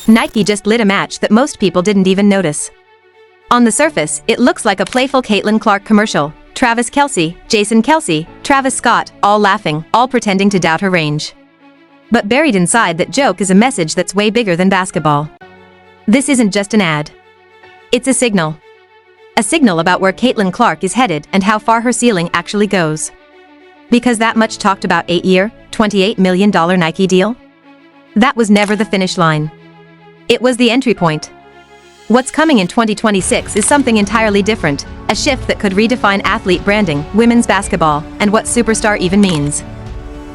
Nike just lit a match that most people didn't even notice. On the surface, it looks like a playful Caitlin Clark commercial. Travis Kelce, Jason Kelce, Travis Scott, all laughing, all pretending to doubt her range. But buried inside that joke is a message that's way bigger than basketball. This isn't just an ad. It's a signal. A signal about where Caitlin Clark is headed and how far her ceiling actually goes. Because that much talked about 8-year, $28 million Nike deal? That was never the finish line. It was the entry point. What's coming in 2026 is something entirely different, a shift that could redefine athlete branding, women's basketball, and what superstar even means.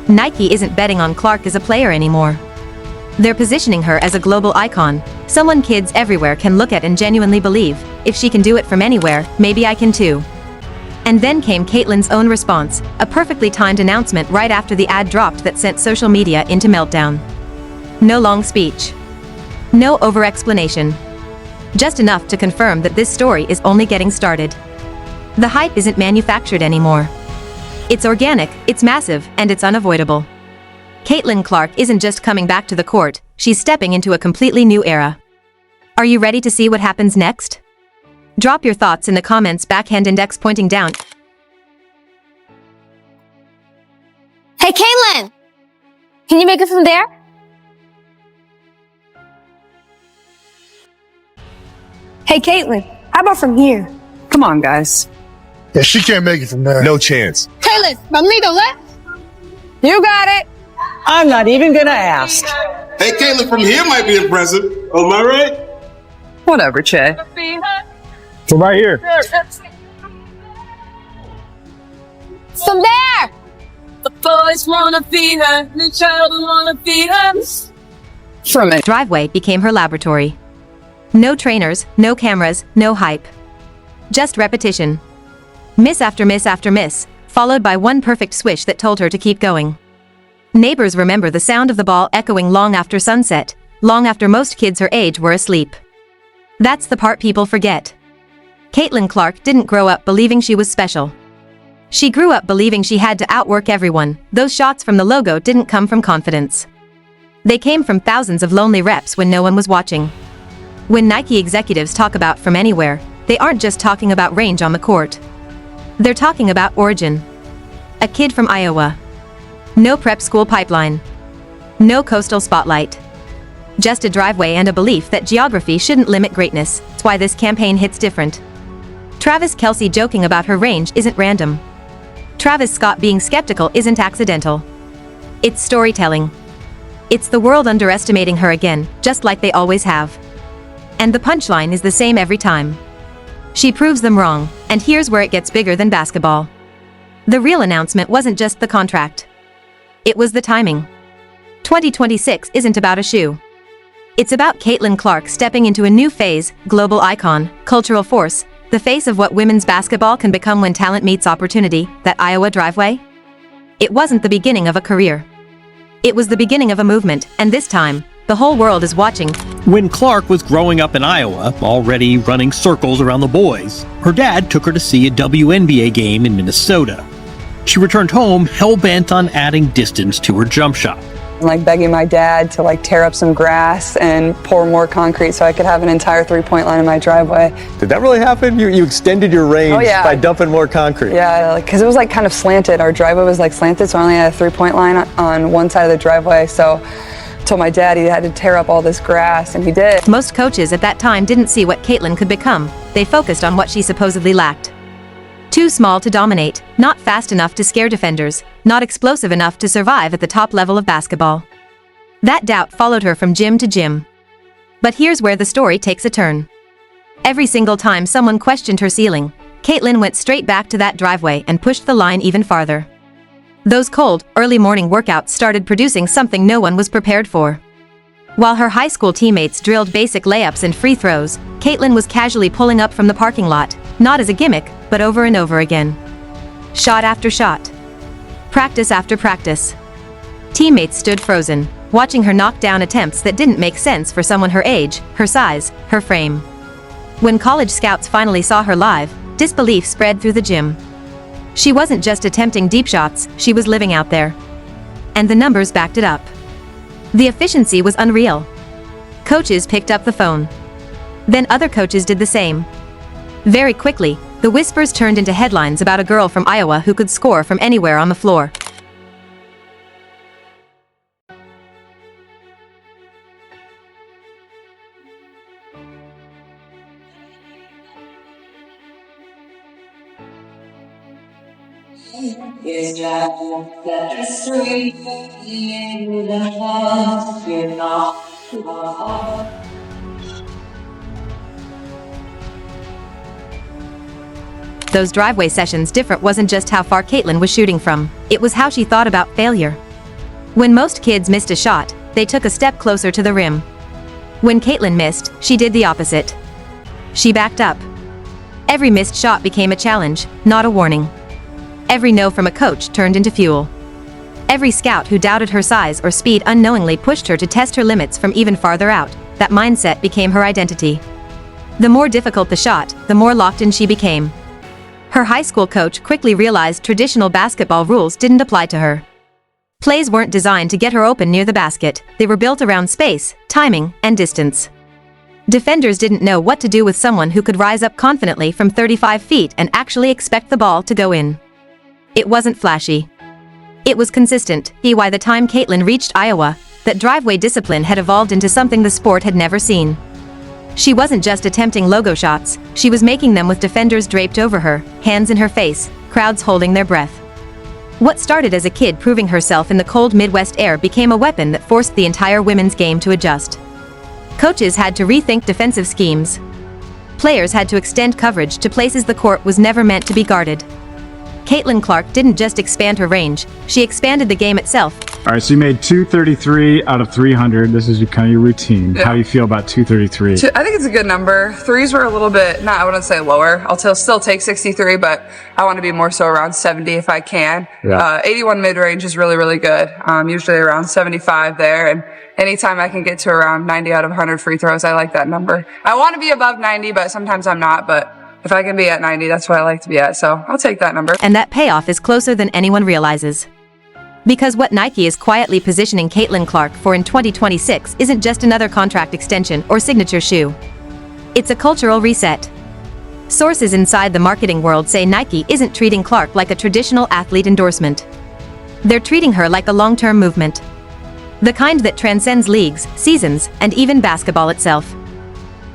Nike isn't betting on Clark as a player anymore. They're positioning her as a global icon, someone kids everywhere can look at and genuinely believe, if she can do it from anywhere, maybe I can too. And then came Caitlin's own response, a perfectly timed announcement right after the ad dropped that sent social media into meltdown. No long speech. No over-explanation. Just enough to confirm that this story is only getting started. The hype isn't manufactured anymore. It's organic, it's massive, and it's unavoidable. Caitlin Clark isn't just coming back to the court, she's stepping into a completely new era. Are you ready to see what happens next? Drop your thoughts in the comments, backhand index pointing down. Hey, Caitlin! Can you make it from there? Hey, Caitlin, how about from here? Come on, guys. Yeah, she can't make it from there. No chance. Caitlin, mamito, what? You got it. I'm not even gonna ask. Hey, Caitlin from here might be impressive. Am I right? Whatever, Che. From right here. From there! The boys wanna feed her, the child wanna feed her. From it. Driveway became her laboratory. No trainers, no cameras, no hype. Just repetition. Miss after miss after miss, followed by one perfect swish that told her to keep going. Neighbors remember the sound of the ball echoing long after sunset, long after most kids her age were asleep. That's the part people forget. Caitlin Clark didn't grow up believing she was special. She grew up believing she had to outwork everyone. Those shots from the logo didn't come from confidence. They came from thousands of lonely reps when no one was watching. When Nike executives talk about from anywhere, they aren't just talking about range on the court. They're talking about origin. A kid from Iowa. No prep school pipeline. No coastal spotlight. Just a driveway and a belief that geography shouldn't limit greatness. That's why this campaign hits different. Travis Kelce joking about her range isn't random. Travis Scott being skeptical isn't accidental. It's storytelling. It's the world underestimating her again, just like they always have. And the punchline is the same every time. She proves them wrong, and here's where it gets bigger than basketball. The real announcement wasn't just the contract. It was the timing. 2026 isn't about a shoe. It's about Caitlin Clark stepping into a new phase, global icon, cultural force, the face of what women's basketball can become when talent meets opportunity, that Iowa driveway. It wasn't the beginning of a career. It was the beginning of a movement, and this time, the whole world is watching. When Clark was growing up in Iowa, already running circles around the boys, her dad took her to see a WNBA game in Minnesota. She returned home hell-bent on adding distance to her jump shot. Like begging my dad to tear up some grass and pour more concrete so I could have an entire three-point line in my driveway. Did that really happen? You extended your range by dumping more concrete? Yeah, because it was kind of slanted. Our driveway was slanted, so I only had a three-point line on one side of the driveway. So I told my dad he had to tear up all this grass, and he did. Most coaches at that time didn't see what Caitlin could become. They focused on what she supposedly lacked. Too small to dominate, not fast enough to scare defenders, not explosive enough to survive at the top level of basketball. That doubt followed her from gym to gym. But here's where the story takes a turn. Every single time someone questioned her ceiling, Caitlin went straight back to that driveway and pushed the line even farther. Those cold, early morning workouts started producing something no one was prepared for. While her high school teammates drilled basic layups and free throws, Caitlin was casually pulling up from the parking lot, not as a gimmick, but over and over again. Shot after shot. Practice after practice. Teammates stood frozen, watching her knock down attempts that didn't make sense for someone her age, her size, her frame. When college scouts finally saw her live, disbelief spread through the gym. She wasn't just attempting deep shots, she was living out there. And the numbers backed it up. The efficiency was unreal. Coaches picked up the phone. Then other coaches did the same. Very quickly, the whispers turned into headlines about a girl from Iowa who could score from anywhere on the floor. Those driveway sessions different wasn't just how far Caitlin was shooting from, it was how she thought about failure. When most kids missed a shot, they took a step closer to the rim. When Caitlin missed, she did the opposite. She backed up. Every missed shot became a challenge, not a warning. Every no from a coach turned into fuel. Every scout who doubted her size or speed unknowingly pushed her to test her limits from even farther out. That mindset became her identity. The more difficult the shot, the more locked in she became. Her high school coach quickly realized traditional basketball rules didn't apply to her. Plays weren't designed to get her open near the basket, they were built around space, timing, and distance. Defenders didn't know what to do with someone who could rise up confidently from 35 feet and actually expect the ball to go in. It wasn't flashy. It was consistent. By the time Caitlin reached Iowa, that driveway discipline had evolved into something the sport had never seen. She wasn't just attempting logo shots, she was making them with defenders draped over her, hands in her face, crowds holding their breath. What started as a kid proving herself in the cold Midwest air became a weapon that forced the entire women's game to adjust. Coaches had to rethink defensive schemes. Players had to extend coverage to places the court was never meant to be guarded. Caitlin Clark didn't just expand her range, she expanded the game itself. All right, so you made 233 out of 300. This is kind of your routine. Yeah. How do you feel about 233? I think it's a good number. Threes were a little bit, I wouldn't say lower. I'll still take 63, but I want to be more so around 70 if I can. Yeah. 81 mid-range is really, really good. Usually around 75 there. And anytime I can get to around 90 out of 100 free throws, I like that number. I want to be above 90, but sometimes I'm not. But if I can be at 90, that's what I like to be at. So I'll take that number. And that payoff is closer than anyone realizes. Because what Nike is quietly positioning Caitlin Clark for in 2026 isn't just another contract extension or signature shoe. It's a cultural reset. Sources inside the marketing world say Nike isn't treating Clark like a traditional athlete endorsement. They're treating her like a long-term movement. The kind that transcends leagues, seasons, and even basketball itself.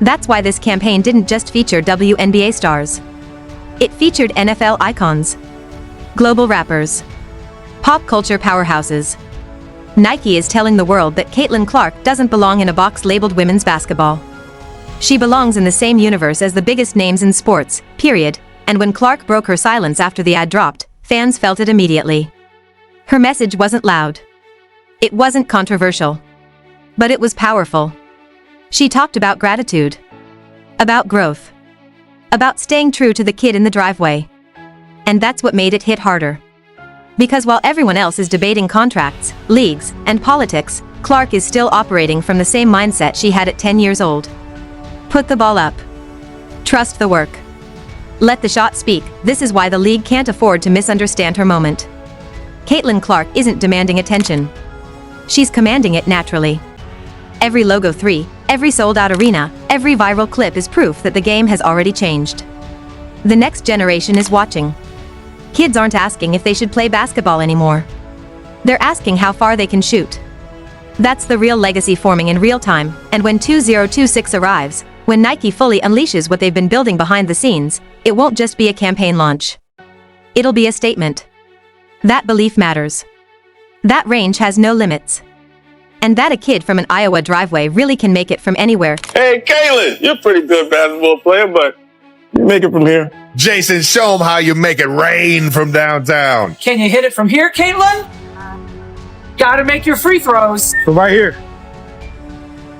That's why this campaign didn't just feature WNBA stars. It featured NFL icons, global rappers, pop culture powerhouses. Nike is telling the world that Caitlin Clark doesn't belong in a box labeled women's basketball. She belongs in the same universe as the biggest names in sports, period. And when Clark broke her silence after the ad dropped, fans felt it immediately. Her message wasn't loud. It wasn't controversial. But it was powerful. She talked about gratitude. About growth. About staying true to the kid in the driveway. And that's what made it hit harder. Because while everyone else is debating contracts, leagues, and politics, Clark is still operating from the same mindset she had at 10 years old. Put the ball up. Trust the work. Let the shot speak. This is why the league can't afford to misunderstand her moment. Caitlin Clark isn't demanding attention. She's commanding it naturally. Every logo 3, every sold-out arena, every viral clip is proof that the game has already changed. The next generation is watching. Kids aren't asking if they should play basketball anymore. They're asking how far they can shoot. That's the real legacy forming in real time, and when 2026 arrives, when Nike fully unleashes what they've been building behind the scenes, it won't just be a campaign launch. It'll be a statement. That belief matters. That range has no limits. And that a kid from an Iowa driveway really can make it from anywhere. Hey, Caitlin, you're a pretty good basketball player, but you make it from here. Jason, show them how you make it rain from downtown. Can you hit it from here, Caitlin? Gotta make your free throws. From right here.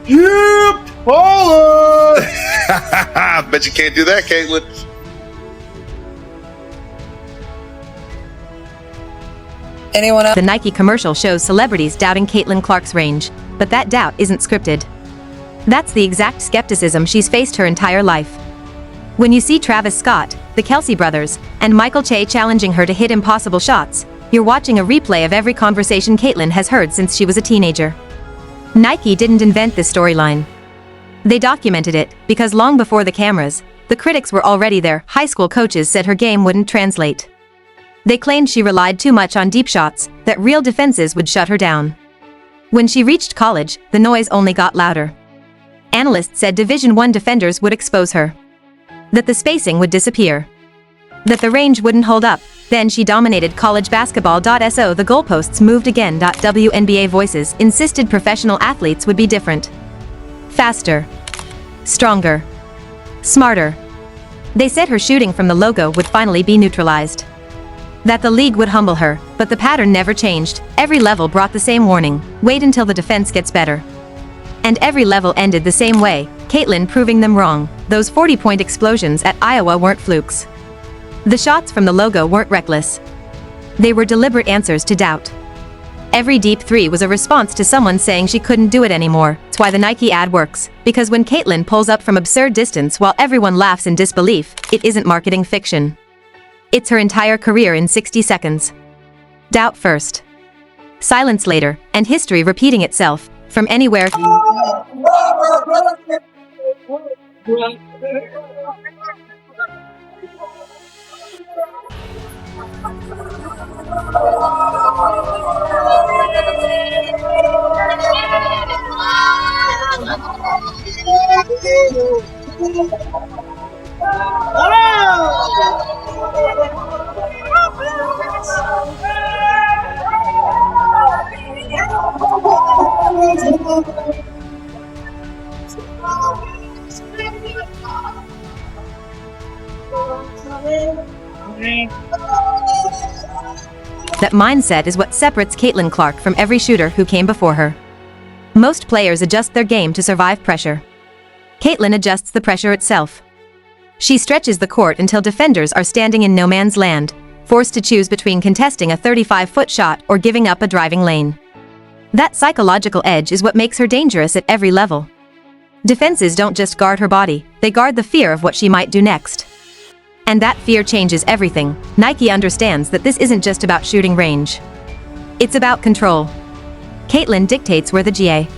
Yep, holla! Bet you can't do that, Caitlin. Anyone else? The Nike commercial shows celebrities doubting Caitlin Clark's range, but that doubt isn't scripted. That's the exact skepticism she's faced her entire life. When you see Travis Scott, the Kelsey brothers, and Michael Che challenging her to hit impossible shots, you're watching a replay of every conversation Caitlin has heard since she was a teenager. Nike didn't invent this storyline. They documented it, because long before the cameras, the critics were already there. High school coaches said her game wouldn't translate. They claimed she relied too much on deep shots, that real defenses would shut her down. When she reached college, the noise only got louder. Analysts said Division I defenders would expose her. That the spacing would disappear. That the range wouldn't hold up. Then she dominated college basketball. So the goalposts moved again. WNBA voices insisted professional athletes would be different. Faster. Stronger. Smarter. They said her shooting from the logo would finally be neutralized. That the league would humble her, but the pattern never changed. Every level brought the same warning: wait until the defense gets better. And every level ended the same way, Caitlin proving them wrong. Those 40-point explosions at Iowa weren't flukes. The shots from the logo weren't reckless. They were deliberate answers to doubt. Every deep three was a response to someone saying she couldn't do it anymore. It's why the Nike ad works, because when Caitlin pulls up from absurd distance while everyone laughs in disbelief, it isn't marketing fiction. It's her entire career in 60 seconds. Doubt first. Silence later, and history repeating itself, from anywhere. That mindset is what separates Caitlin Clark from every shooter who came before her. Most players adjust their game to survive pressure. Caitlin adjusts the pressure itself. She stretches the court until defenders are standing in no man's land, forced to choose between contesting a 35-foot shot or giving up a driving lane. That psychological edge is what makes her dangerous at every level. Defenses don't just guard her body, they guard the fear of what she might do next. And that fear changes everything. Nike understands that this isn't just about shooting range. It's about control. Caitlin dictates where the GA